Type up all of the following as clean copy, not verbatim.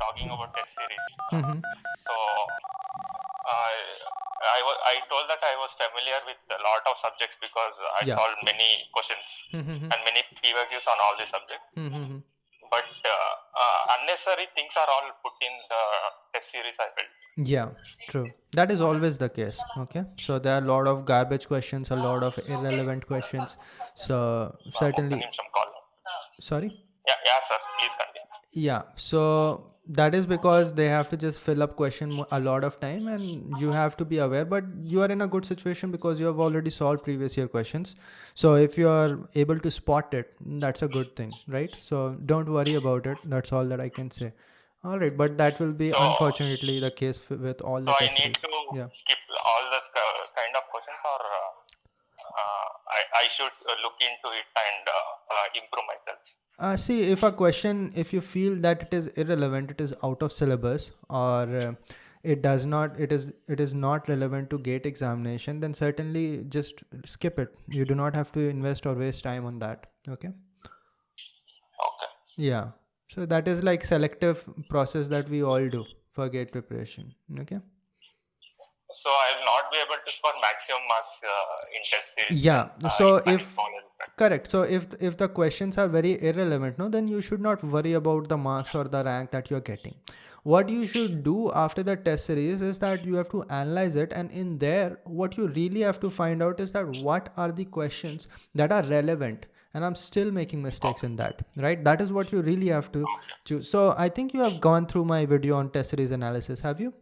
talking about test series. Mm-hmm. So I told that I was familiar with a lot of subjects because I Yeah. solved many questions Mm-hmm. and many PYQs on all the subjects. Mm-hmm. But unnecessary things are all put in the test series, I felt. Yeah, true. That is always the case. Okay. So there are a lot of garbage questions, a lot of irrelevant questions. So certainly, Some call. sorry. Yeah, sir. Please continue. Yeah, so that is because they have to just fill up a lot of time, and you have to be aware, but you are in a good situation because you have already solved previous year questions. So if you are able to spot it, that's a good thing, right? So don't worry about it. That's all that I can say. All right, but that will be So, unfortunately the case with all the I test need series. to Yeah. skip all the kind of questions, or I should look into it and improve myself. See, if you feel that it is irrelevant, it is out of syllabus, or it is not relevant to GATE examination, then certainly just skip it. You do not have to invest or waste time on that. Okay. Okay. Yeah. So that is like selective process that we all do for GATE preparation. Okay. So I will not be able to score maximum marks in test series. Yeah. So if Correct. correct. So if the questions are very irrelevant, no, then you should not worry about the marks or the rank that you're getting. What you should do after the test series is that you have to analyze it, and in there, what you really have to find out is that what are the questions that are relevant. And I'm still making mistakes in that, right? That is what you really have to choose. So I think you have gone through my video on test series analysis. Have you?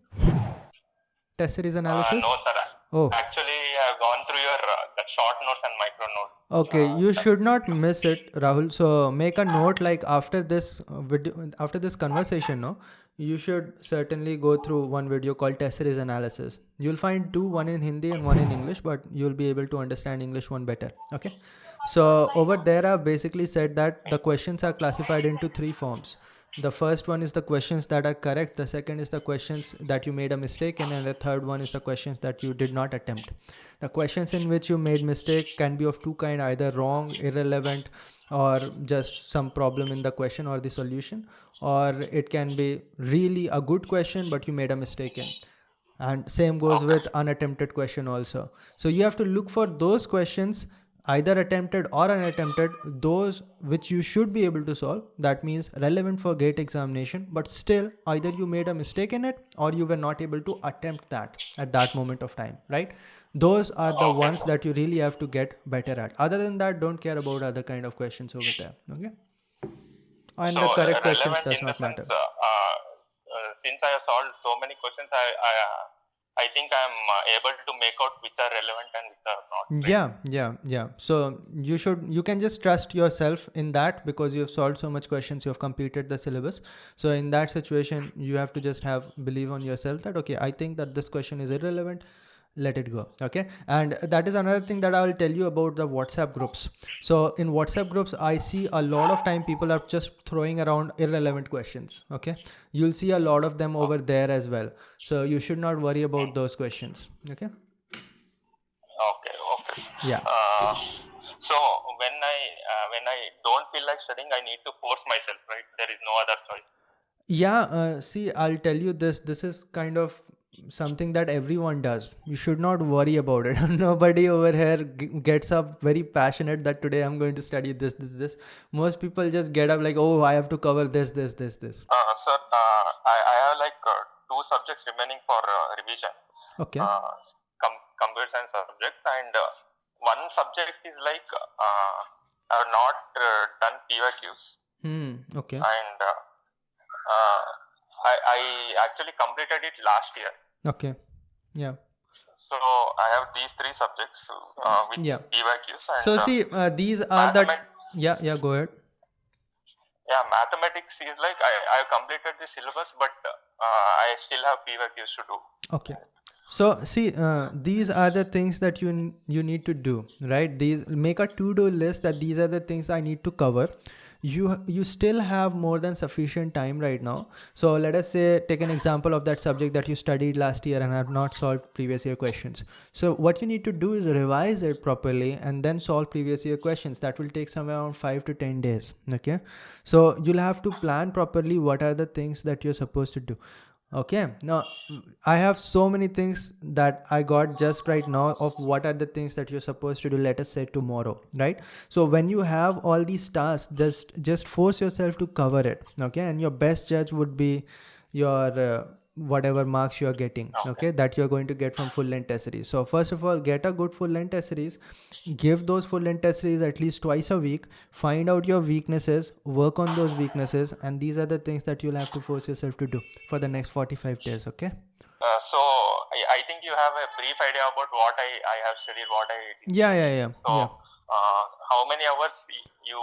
Test series analysis? No, sir. Oh. Actually, I have gone through your the short notes and micro notes. Okay, you should not miss it, Rahul. So make a note, like after this video, after this conversation, no, you should certainly go through one video called test series analysis. You'll find two, one in Hindi and one in English, but you'll be able to understand English one better. Okay. So over there, I've basically said that the questions are classified into three forms. The first one is the questions that are correct. The second is the questions that you made a mistake in, and the third one is the questions that you did not attempt. The questions in which you made mistake can be of two kind, either wrong, irrelevant, or just some problem in the question or the solution, or it can be really a good question but you made a mistake in. And same goes with unattempted question also. So you have to look for those questions, either attempted or unattempted, those which you should be able to solve. That means relevant for GATE examination, but still either you made a mistake in it or you were not able to attempt that at that moment of time, right? Those are the ones that you really have to get better at. Other than that, don't care about other kind of questions over there. Okay. And the correct questions does not matter. Since I have solved so many questions, I think I'm able to make out which are relevant and which are not. Right? Yeah. So you can just trust yourself in that because you've solved so much questions, you have completed the syllabus. So in that situation, you have to just have believe on yourself that, okay, I think that this question is irrelevant, let it go. Okay. And that is another thing that I will tell you about the WhatsApp groups. So in WhatsApp groups, I see a lot of time people are just throwing around irrelevant questions. Okay. You'll see a lot of them over there as well. So you should not worry about those questions. Okay. Okay. Yeah. So when I don't feel like studying, I need to force myself, right? There is no other choice. Yeah, see, I'll tell you this. This is kind of something that everyone does. You should not worry about it. Nobody over here gets up very passionate that today I'm going to study this. Most people just get up like, oh, I have to cover this. Sir, I have like two subjects remaining for revision. Okay. Computer science subject, and one subject is like I have not done PYQs. Okay. And I actually completed it last year. Okay. Yeah. So I have these three subjects with PYQs. And, so see, these are the go ahead. Yeah, mathematics is like I completed the syllabus, but I still have PYQs to do. Okay. So see, these are the things that you need to do, right? These make a to-do list that these are the things I need to cover. you still have more than sufficient time right now. So let us say, take an example of that subject that you studied last year and have not solved previous year questions. So what you need to do is revise it properly and then solve previous year questions. That will take somewhere around 5 to 10 days. Okay, so you'll have to plan properly what are the things that you're supposed to do. Okay, now I have so many things that I got just right now of what are the things that you're supposed to do, let us say tomorrow, right? So when you have all these tasks, just force yourself to cover it. Okay, and your best judge would be your whatever marks you're getting, okay, that you're going to get from full length test series. So first of all, get a good full length test series, give those full length test series at least twice a week, find out your weaknesses, work on those weaknesses, and these are the things that you'll have to force yourself to do for the next 45 days. Okay, so I think you have a brief idea about what I have studied, what I did. yeah. So how many hours you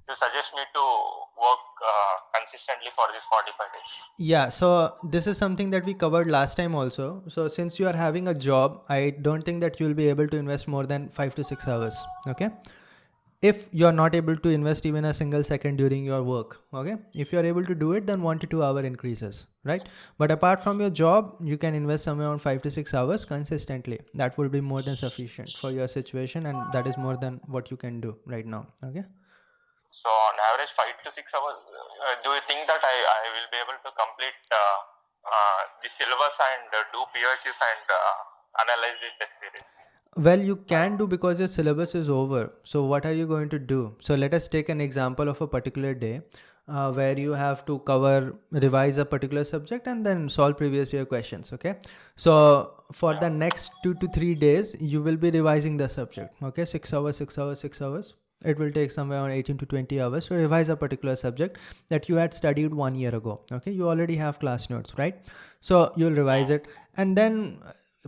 suggest me to work consistently for this 45 days? Yeah, so this is something that we covered last time also. So since you are having a job, I don't think that you'll be able to invest more than 5 to 6 hours. Okay, if you're not able to invest even a single second during your work. Okay, if you're able to do it, then 1 to 2 hour increases, right? But apart from your job, you can invest somewhere around 5 to 6 hours consistently. That will be more than sufficient for your situation, and that is more than what you can do right now. Okay, so on average 5 to 6 hours, do you think that I will be able to complete the syllabus and do POQs and analyze the test series? well, you can do because your syllabus is over. So what are you going to do? So let us take an example of a particular day where you have to revise a particular subject and then solve previous year questions. Okay, so for the next 2 to 3 days you will be revising the subject. Okay, 6 hours, 6 hours, 6 hours. It will take somewhere around 18 to 20 hours to revise a particular subject that you had studied 1 year ago. Okay, you already have class notes, right? So you'll revise it, and then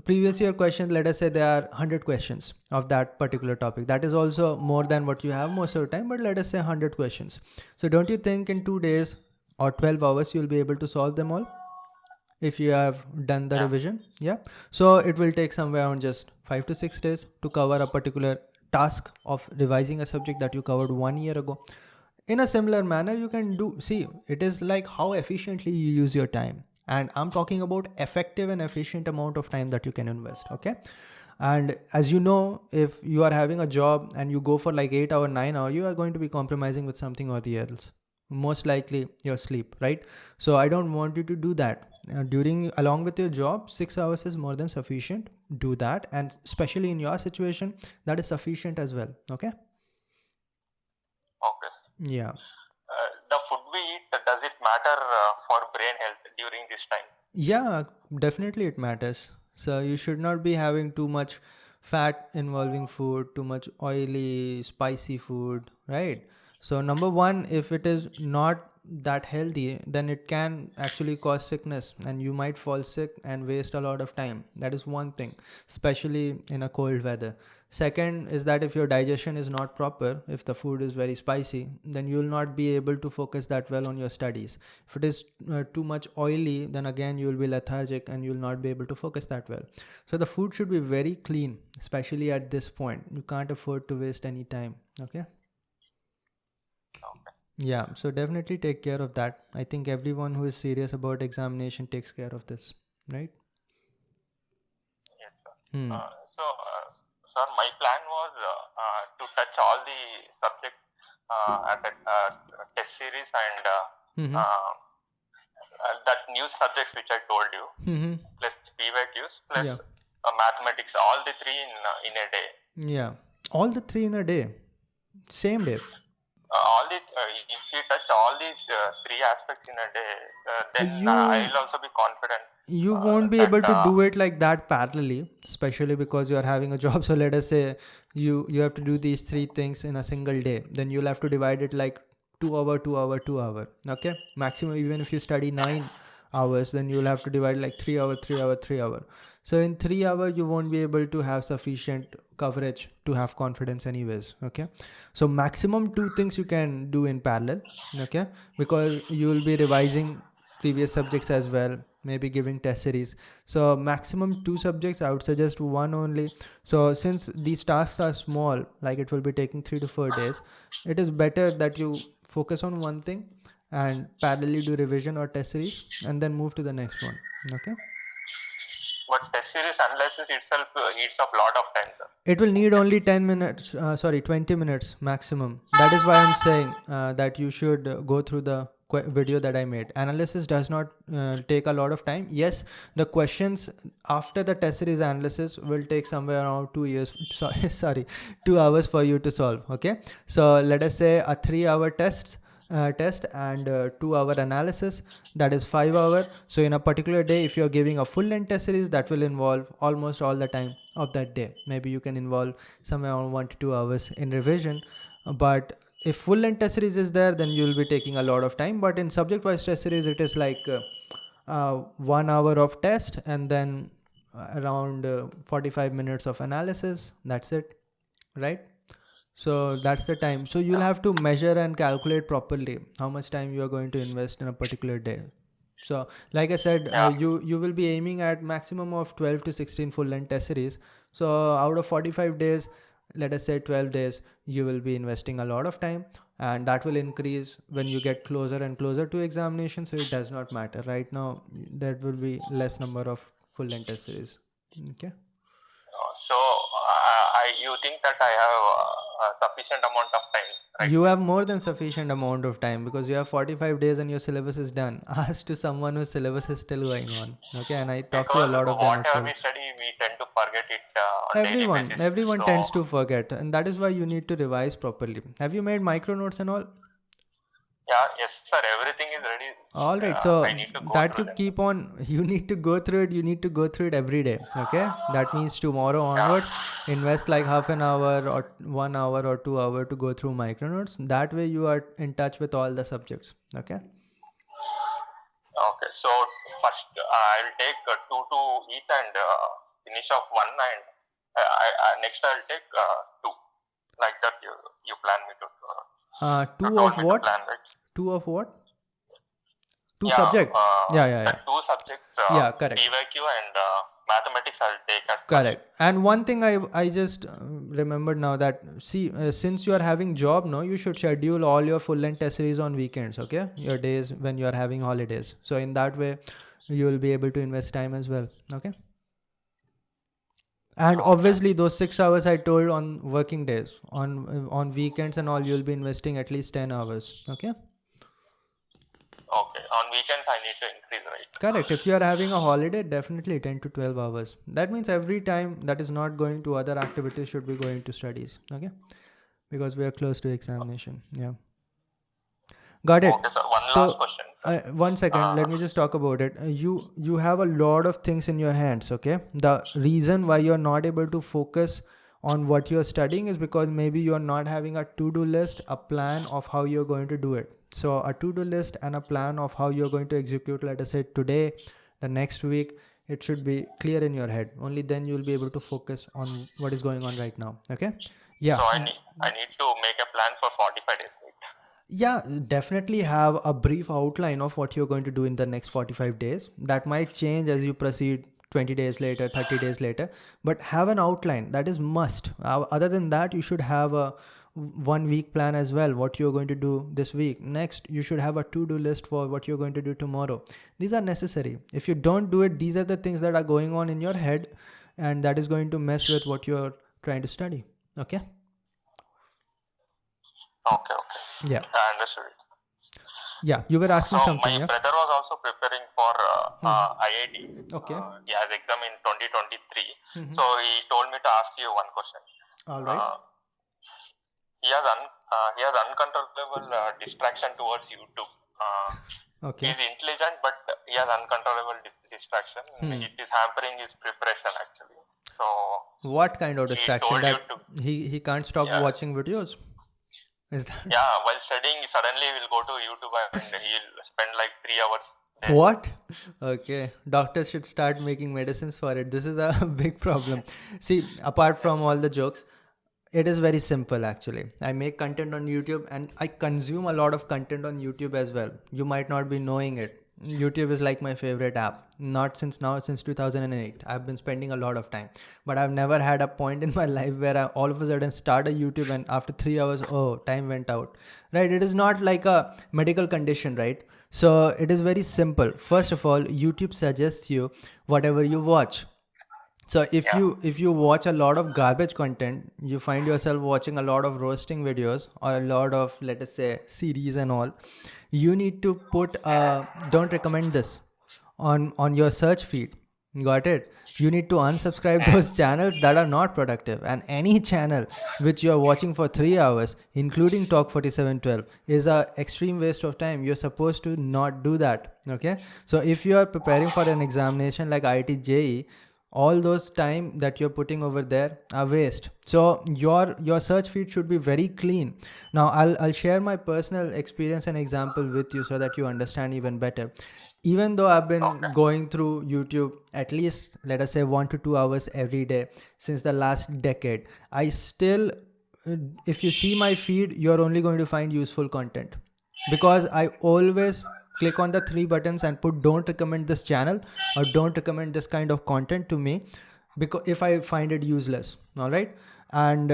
previous year questions, let us say there are 100 questions of that particular topic. That is also more than what you have most of the time, but let us say 100 questions. So don't you think in 2 days or 12 hours you'll be able to solve them all if you have done the revision? Yeah, so it will take somewhere around just 5 to 6 days to cover a particular task of revising a subject that you covered 1 year ago. In a similar manner, you can do, see, it is like how efficiently you use your time, and I'm talking about effective and efficient amount of time that you can invest. Okay, and as you know, if you are having a job and you go for like 8 hour 9 hour, you are going to be compromising with something or the else, most likely your sleep, right? So I don't want you to do that. Along with your job, 6 hours is more than sufficient. Do that, and especially in your situation, that is sufficient as well. Okay, yeah. The food we eat, does it matter for brain health during this time? Yeah, definitely it matters. So you should not be having too much fat involving food, too much oily, spicy food, right? So number one, if it is not that healthy, then it can actually cause sickness and you might fall sick and waste a lot of time. That is one thing, especially in a cold weather. Second is that if your digestion is not proper, if the food is very spicy, then you will not be able to focus that well on your studies. If it is too much oily, then again you will be lethargic and you will not be able to focus that well. So the food should be very clean, especially at this point. You can't afford to waste any time. Okay. Yeah, so definitely take care of that. I think everyone who is serious about examination takes care of this, right? Yes, sir. Sir, my plan was to touch all the subjects at a test series and that new subjects which I told you, plus PYQs, plus mathematics, all the three in a day. Yeah, all the three in a day, same day. All these, if you touch all these three aspects in a day, then I will also be confident. You won't be able to do it like that parallelly, especially because you are having a job. So let us say you have to do these three things in a single day. Then you'll have to divide it like 2 hour, 2 hour, 2 hour. Okay, maximum. Even if you study 9 hours, then you'll have to divide like 3 hour, 3 hour, 3 hour. So in 3 hours, you won't be able to have sufficient coverage to have confidence anyways. Okay, so maximum 2 things you can do in parallel. Okay, because you will be revising previous subjects as well, maybe giving test series. So maximum 2 subjects, I would suggest 1 only. So since these tasks are small, like it will be taking 3 to 4 days, it is better that you focus on one thing and parallelly do revision or test series and then move to the next one. Okay. But test series analysis itself eats up a lot of time, sir. It will need only 10 minutes, 20 minutes maximum. That is why I'm saying that you should go through the video that I made. Analysis does not take a lot of time. Yes, the questions after the test series analysis will take somewhere around 2 years. Sorry, 2 hours for you to solve. Okay. So let us say a 3-hour test and 2-hour analysis, that is 5 hours. So in a particular day, if you're giving a full length test series, that will involve almost all the time of that day. Maybe you can involve somewhere around 1 to 2 hours in revision, but if full length test series is there, then you'll be taking a lot of time. But in subject wise test series, it is like 1 hour of test and then around 45 minutes of analysis. That's it, right? So that's the time. So you'll have to measure and calculate properly how much time you are going to invest in a particular day. So like I said, you will be aiming at maximum of 12 to 16 full length test series. So out of 45 days, let us say 12 days, you will be investing a lot of time, and that will increase when you get closer and closer to examination. So it does not matter. Right now, there will be less number of full length test series. Okay. So you think that I have a sufficient amount of time, right? You have more than sufficient amount of time because you have 45 days and your syllabus is done. Ask to someone whose syllabus is still going on. Okay, and I talk to a lot of them as well. Whatever we study, we tend to forget it on daily basis. Everyone tends to forget, and that is why you need to revise properly. Have you made micro notes and all? Yeah, yes, sir. Everything is ready. All right, so that you keep on. You need to go through it. You need to go through it every day. Okay, that means tomorrow onwards, invest like half an hour or 1 hour or 2 hours to go through micro notes. That way, you are in touch with all the subjects. Okay. Okay, so first I'll take 2 to each and finish off 1, and next I'll take 2. Like that, you plan me to. 2 of what? Plan, right? 2 of what? 2 subjects. Yeah. 2 subjects. Correct. PYQ and mathematics I'll take at. Correct. And one thing I just remembered now that since you are having job, no, you should schedule all your full length test series on weekends. Okay, your days when you are having holidays. So in that way, you will be able to invest time as well. Okay. And obviously those 6 hours I told on working days, on weekends and all, you'll be investing at least 10 hours. Okay. Okay. On weekends I need to increase, right? Correct. If you are having a holiday, definitely 10 to 12 hours. That means every time that is not going to other activities should be going to studies. Okay. Because we are close to examination. Yeah. Got it. Okay, sir. Last question. 1 second, let me just talk about it. You have a lot of things in your hands. Okay, the reason why you're not able to focus on what you're studying is because maybe you're not having a to-do list, a plan of how you're going to do it. So a to-do list and a plan of how you're going to execute, let us say today, the next week, it should be clear in your head. Only then you'll be able to focus on what is going on right now. Okay. Yeah. So I need to make a plan for 45 days. Yeah, definitely have a brief outline of what you're going to do in the next 45 days. That might change as you proceed 20 days later, 30 days later, but have an outline. That is must. Other than that, you should have a 1 week plan as well. What you're going to do this week. Next, you should have a to-do list for what you're going to do tomorrow. These are necessary. If you don't do it, these are the things that are going on in your head, and that is going to mess with what you're trying to study. Okay. Okay. Yeah. I understood it. Yeah, you were asking something. My brother was also preparing for IIT. Okay. He has exam in 2023. So he told me to ask you one question. All right. He has uncontrollable distraction towards YouTube. Okay. He is intelligent, but he has uncontrollable distraction. It is hampering his preparation actually. So what kind of distraction? That he can't stop watching videos? Is that? Yeah, while studying, suddenly he will go to YouTube and he'll spend like 3 hours there. What? Okay. Doctors should start making medicines for it. This is a big problem. See, apart from all the jokes, it is very simple actually. I make content on YouTube and I consume a lot of content on YouTube as well. You might not be knowing it. YouTube is like my favorite app. Not since now, since 2008. I've been spending a lot of time, but I've never had a point in my life where I all of a sudden start a YouTube and after 3 hours, oh, time went out. Right? It is not like a medical condition, right? So it is very simple. First of all, YouTube suggests you whatever you watch. So if you watch a lot of garbage content, you find yourself watching a lot of roasting videos or a lot of, let us say, series and all, you need to put don't recommend this on your search feed. Got it? You need to unsubscribe those channels that are not productive, and any channel which you are watching for 3 hours, including Talk 4712, is a extreme waste of time. You're supposed to not do that. Okay, so if you are preparing for an examination like IIT JEE, all those time that you're putting over there are waste. So your search feed should be very clean. Now I'll share my personal experience and example with you so that you understand even better. Even though I've been going through YouTube at least, let us say, 1 to 2 hours every day since the last decade, I still, if you see my feed, you're only going to find useful content, because I always click on the 3 buttons and put don't recommend this channel or don't recommend this kind of content to me, because if I find it useless. All right. And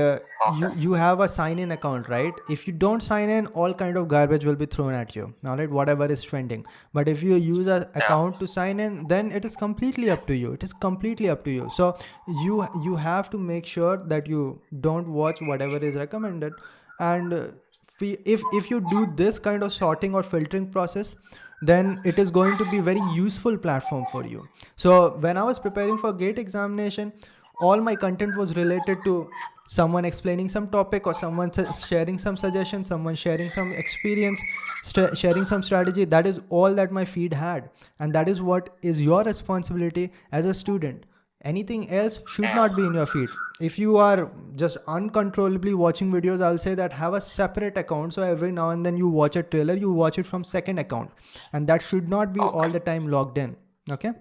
you have a sign-in account, right? If you don't sign in, all kind of garbage will be thrown at you. All right, whatever is trending. But if you use an account to sign in, then it is completely up to you. It is completely up to you. So you have to make sure that you don't watch whatever is recommended. And if you do this kind of sorting or filtering process, then it is going to be very useful platform for you. So when I was preparing for GATE examination, all my content was related to someone explaining some topic, or someone sharing some suggestions, someone sharing some experience, sharing some strategy. That is all that my feed had. And that is what is your responsibility as a student. Anything else should not be in your feed. If you are just uncontrollably watching videos, I'll say that have a separate account. So every now and then you watch a trailer, you watch it from second account. And that should not be all the time logged in. Okay?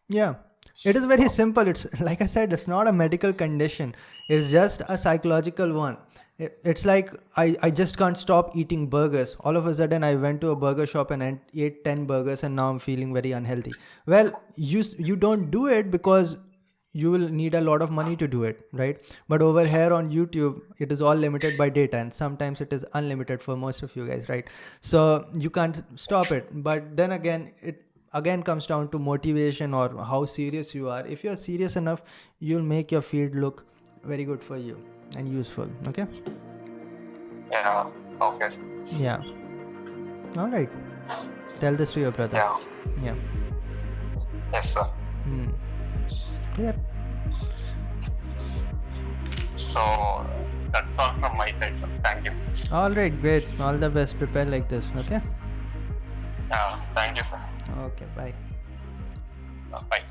Yeah. It is very simple. It's like I said, it's not a medical condition. It's just a psychological one. It's like I just can't stop eating burgers. All of a sudden I went to a burger shop and ate 10 burgers and now I'm feeling very unhealthy. Well, you don't do it because you will need a lot of money to do it, right? But over here on YouTube, it is all limited by data, and sometimes it is unlimited for most of you guys, right? So you can't stop it. But then again, it again comes down to motivation or how serious you are. If you're serious enough, you'll make your feed look very good for you and useful. Okay? Yeah. Okay. Yeah. All right. Tell this to your brother. Yeah. Yes, sir. Clear. So that's all from my side, sir. Thank you. All right, great. All the best. Prepare like this. Okay? Thank you, sir. Okay, bye. Bye.